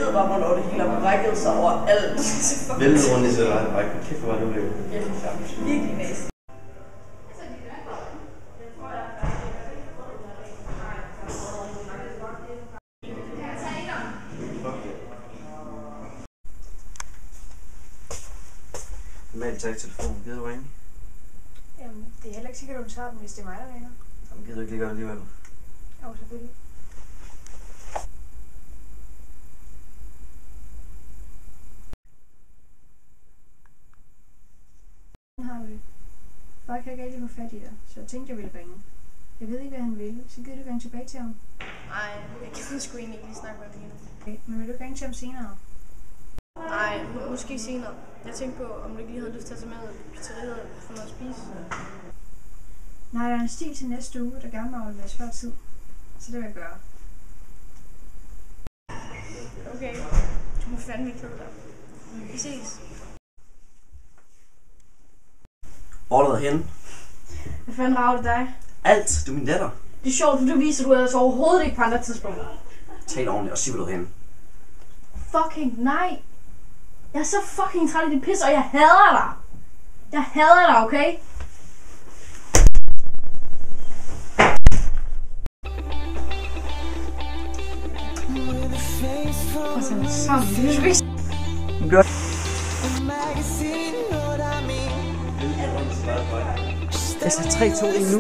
ved bare, hvornår det hele har brækket sig over alt. Velnorden i sig ret brækket. Kæft, hvor var det ulækkert. Virkelig næst. Normalt tager ikke telefonen. Gider du ringe? Jamen, det er heller ikke sikkert, at du tager den, hvis det er mig, der ringer. Jamen, gider du ikke lige gøre alligevel? Jo, selvfølgelig. Har vi. Folk kan ikke rigtig få fat i dig, så jeg tænkte, jeg ville ringe. Jeg ved ikke, hvad han vil, så gider du ringe tilbage til ham. Nej, jeg kan sgu egentlig ikke lige snakke med ham lige nu. Okay, men vil du ikke ringe til ham senere? Nej, måske senere. Jeg tænkte på, om du ikke lige havde lyst til at tage med i pizzeriet og få noget at spise. Nej, der er en stil til næste uge, der gerne må afleveres før tid. Så det vil jeg gøre. Okay, du må fandme købe dig. Vi ses. Hvor er der henne? Hvad fanden rager det dig? Alt! Du er min datter. Det er sjovt, for du viser, at du ellers overhovedet ikke på andre tidspunkter. Tal ordentligt og sig, hvor du er henne. Fucking nej. Jeg er så fucking træt i det pis, og jeg hader dig. Jeg hader dig, okay? Prøv at tage det sammen. Det er jo ikke... Godt. Altså 3, 2, 1 nu.